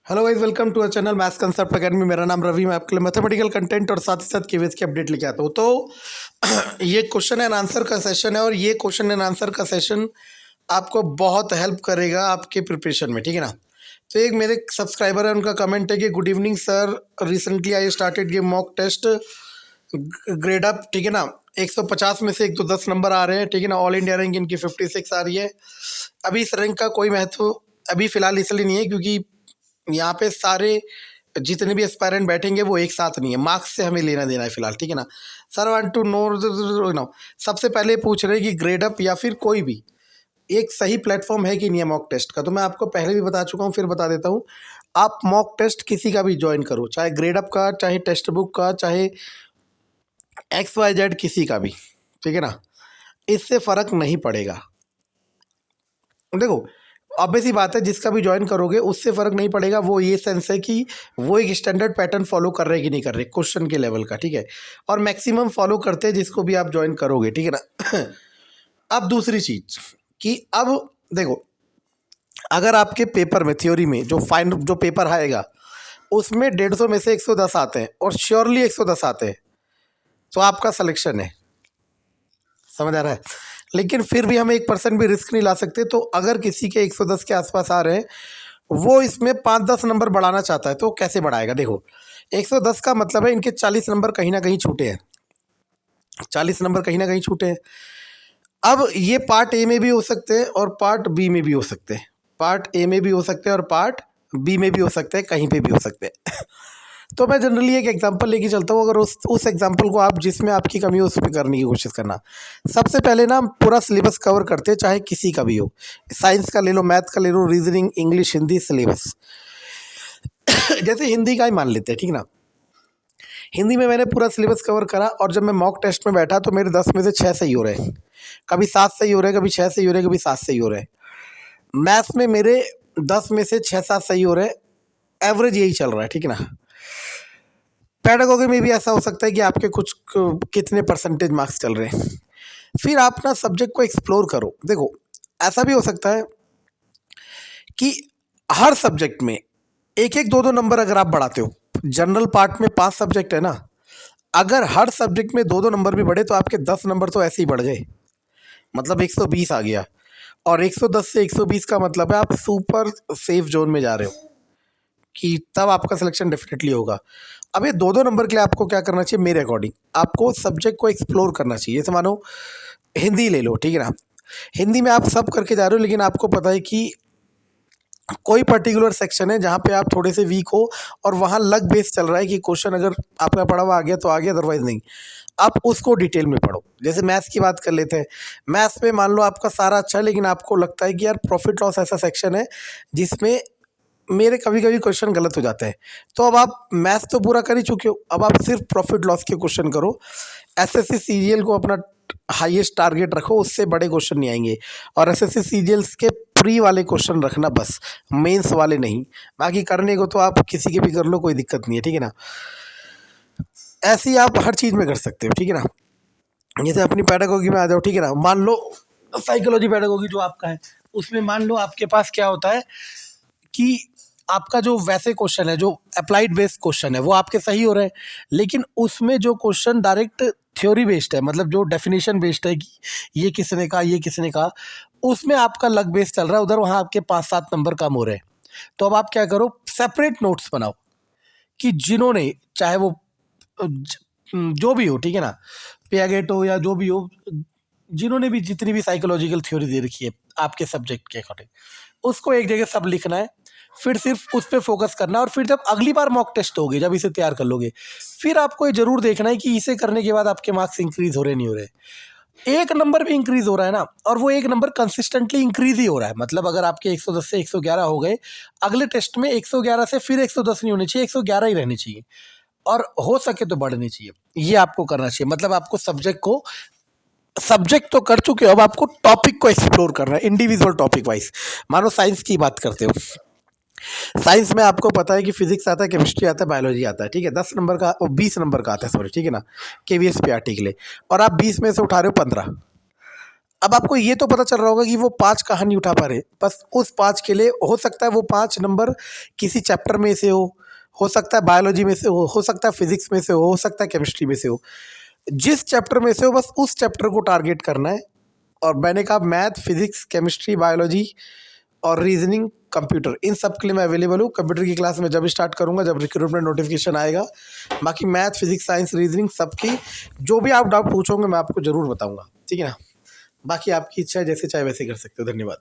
Hello guys, welcome to a channel maths concept academy. मेरा नाम रवि। मैं आपके लिए मैथमेटिकल कंटेंट और साथ ही साथ केवीएस की अपडेट लेके आता हूँ। तो ये क्वेश्चन एंड आंसर का सेशन है और ये क्वेश्चन एंड आंसर का सेशन आपको बहुत हेल्प करेगा आपके प्रिपरेशन में, ठीक है ना। तो एक मेरे सब्सक्राइबर है, उनका कमेंट है कि good evening sir, recently I started ये मॉक टेस्ट ग्रेड अप, ठीक है ना। 150 में से 110 नंबर आ रहे हैं, ठीक है ना। ऑल इंडिया रैंक इनकी 56 आ रही है। अभी इस रैंक का कोई महत्व अभी फिलहाल इसलिए नहीं है क्योंकि यहाँ पे सारे जितने भी एस्पायरेंट बैठेंगे वो एक साथ नहीं है, मार्क्स से हमें लेना देना है फिलहाल, ठीक है ना। सर वांट टू नो सबसे पहले पूछ रहे हैं कि ग्रेड अप या फिर कोई भी एक सही प्लेटफॉर्म है कि नहीं है मॉक टेस्ट का। तो मैं आपको पहले भी बता चुका हूँ, फिर बता देता हूँ। आप मॉक टेस्ट किसी का भी ज्वाइन करो, चाहे ग्रेड अप का, चाहे टेक्स्ट बुक का, चाहे XYZ किसी का भी, ठीक है ना। इससे फ़र्क नहीं पड़ेगा। देखो, ऑब्वियस ही बात है, जिसका भी ज्वाइन करोगे उससे फ़र्क नहीं पड़ेगा। वो ये सेंस है कि वो एक स्टैंडर्ड पैटर्न फॉलो कर रहे कि नहीं कर रहे क्वेश्चन के लेवल का, ठीक है। और मैक्सिमम फॉलो करते हैं जिसको भी आप ज्वाइन करोगे, ठीक है ना। अब दूसरी चीज़ कि अब देखो, अगर आपके पेपर में थ्योरी में जो पेपर आएगा उसमें 150 में से 110 आते हैं और श्योरली 110 आते हैं, तो आपका सिलेक्शन है। समझ आ रहा है। लेकिन फिर भी हम 1% भी रिस्क नहीं ला सकते। तो अगर किसी के 110 के आसपास आ रहे हैं, वो इसमें 5-10 नंबर बढ़ाना चाहता है, तो कैसे बढ़ाएगा। देखो, 110 का मतलब है इनके 40 नंबर कहीं ना कहीं छूटे हैं, 40 नंबर कहीं ना कहीं छूटे हैं। अब ये पार्ट ए में भी हो सकते हैं और पार्ट बी में भी हो सकते हैं, पार्ट ए में भी हो सकते हैं और पार्ट बी में भी हो सकते हैं, कहीं पे भी हो सकते हैं। तो मैं जनरली एक एग्जांपल लेके चलता हूँ। अगर उस एग्जांपल को आप जिसमें आपकी कमी हो उस पर करने की कोशिश करना। सबसे पहले ना हम पूरा सिलेबस कवर करते हैं, चाहे किसी का भी हो। साइंस का ले लो, मैथ का ले लो, रीजनिंग, इंग्लिश, हिंदी, सिलेबस। जैसे हिंदी का ही मान लेते हैं, ठीक ना। हिंदी में मैंने पूरा सिलेबस कवर करा और जब मैं मॉक टेस्ट में बैठा तो मेरे 10 में से 6 सही हो रहे हैं, कभी 7 सही हो रहे हैं, कभी 6 सही हो रहे हैं, कभी 7 सही हो रहे हैं। मैथ्स में मेरे 10 में से 6-7 सही हो रहे हैं, एवरेज यही चल रहा है, ठीक है ना। पेडागोगी में भी ऐसा हो सकता है कि आपके कुछ कितने परसेंटेज मार्क्स चल रहे हैं। फिर आप ना सब्जेक्ट को एक्सप्लोर करो। देखो, ऐसा भी हो सकता है कि हर सब्जेक्ट में एक एक दो दो नंबर अगर आप बढ़ाते हो, जनरल पार्ट में 5 सब्जेक्ट है ना, अगर हर सब्जेक्ट में 2-2 नंबर भी बढ़े तो आपके 10 नंबर तो ऐसे ही बढ़ गए, मतलब 120 आ गया। और 110 से 120 का मतलब है आप सुपर सेफ जोन में जा रहे हो, कि तब आपका सिलेक्शन डेफिनेटली होगा। अब ये 2-2 नंबर के लिए आपको क्या करना चाहिए, मेरे अकॉर्डिंग आपको सब्जेक्ट को एक्सप्लोर करना चाहिए। जैसे मानो हिंदी ले लो, ठीक है ना। हिंदी में आप सब करके जा रहे हो, लेकिन आपको पता है कि कोई पर्टिकुलर सेक्शन है जहाँ पे आप थोड़े से वीक हो और वहाँ लक बेस चल रहा है कि क्वेश्चन अगर आपका पढ़ा हुआ आ गया तो आ गया, अदरवाइज नहीं। आप उसको डिटेल में पढ़ो। जैसे मैथ्स की बात कर लेते हैं। मैथ्स में मान लो आपका सारा अच्छा है, लेकिन आपको लगता है कि यार प्रॉफिट लॉस ऐसा सेक्शन है जिसमें मेरे कभी कभी क्वेश्चन गलत हो जाते हैं। तो अब आप मैथ्स तो पूरा कर ही चुके हो, अब आप सिर्फ प्रॉफिट लॉस के क्वेश्चन करो। एसएससी सीजीएल को अपना हाईएस्ट टारगेट रखो, उससे बड़े क्वेश्चन नहीं आएंगे। और एसएससी सीजीएल्स के प्री वाले क्वेश्चन रखना बस, मेंस वाले नहीं। बाकी करने को तो आप किसी के भी कर लो, कोई दिक्कत नहीं है, ठीक है ना। ऐसे ही आप हर चीज़ में कर सकते हो, ठीक है ना। जैसे अपनी पेडागोगी में आ जाओ, ठीक है ना। मान लो साइकोलॉजी पेडागोगी जो आपका है, उसमें मान लो आपके पास क्या होता है कि आपका जो वैसे क्वेश्चन है, जो अप्लाइड बेस्ड क्वेश्चन है, वो आपके सही हो रहे हैं। लेकिन उसमें जो क्वेश्चन डायरेक्ट थ्योरी बेस्ड है, मतलब जो डेफिनेशन बेस्ड है कि ये किसने कहा, ये किसने कहा, उसमें आपका लक बेस्ड चल रहा है, उधर वहाँ आपके 5-7 नंबर कम हो रहे हैं। तो अब आप क्या करो, सेपरेट नोट्स बनाओ कि जिन्होंने, चाहे वो जो भी हो, ठीक है ना, पियागेट हो या जो भी हो, जिन्होंने भी जितनी भी साइकोलॉजिकल थ्योरी दे रखी है आपके सब्जेक्ट के अकॉर्डिंग, उसको एक जगह सब लिखना है। फिर सिर्फ उस पर फोकस करना। और फिर जब अगली बार मॉक टेस्ट होगी, जब इसे तैयार कर लोगे, फिर आपको ये जरूर देखना है कि इसे करने के बाद आपके मार्क्स इंक्रीज हो रहे नहीं हो रहे। एक नंबर भी इंक्रीज हो रहा है ना, और वो एक नंबर कंसिस्टेंटली इंक्रीज ही हो रहा है। मतलब अगर आपके 110 से 111 हो गए, अगले टेस्ट में 111 से फिर 110 नहीं होने चाहिए, 111 ही रहनी चाहिए, और हो सके तो बढ़नी चाहिए। ये आपको करना चाहिए। मतलब आपको सब्जेक्ट तो कर चुके हो, अब आपको टॉपिक को एक्सप्लोर करना है, इंडिविजुअल टॉपिक वाइज। मानो साइंस की बात करते हो, साइंस में आपको पता है कि फिजिक्स आता है, केमिस्ट्री आता है, बायोलॉजी आता है, ठीक है। 10 नंबर का और 20 नंबर का आता है, सॉरी, ठीक है ना, केवीएस पीआरटी के लिए। और आप 20 में से उठा रहे हो 15। अब आपको ये तो पता चल रहा होगा कि वो 5 कहाँ नहीं उठा पा रहे, बस उस 5 के लिए हो सकता है वो 5 नंबर किसी चैप्टर में से हो सकता है बायोलॉजी में से हो सकता है फिजिक्स में से हो सकता है केमिस्ट्री में से हो। जिस चैप्टर में से हो बस उस चैप्टर को टारगेट करना है। और मैंने कहा मैथ, फिजिक्स, केमिस्ट्री, बायोलॉजी और रीजनिंग, कंप्यूटर, इन सब के लिए मैं अवेलेबल हूँ। कंप्यूटर की क्लास में जब स्टार्ट करूँगा, जब रिक्रूटमेंट नोटिफिकेशन आएगा। बाकी मैथ, फिजिक्स, साइंस, रीजनिंग सबकी जो भी आप डाउट पूछोगे मैं आपको ज़रूर बताऊँगा, ठीक है ना। बाकी आपकी इच्छा है, जैसे चाहे वैसे कर सकते हो। धन्यवाद।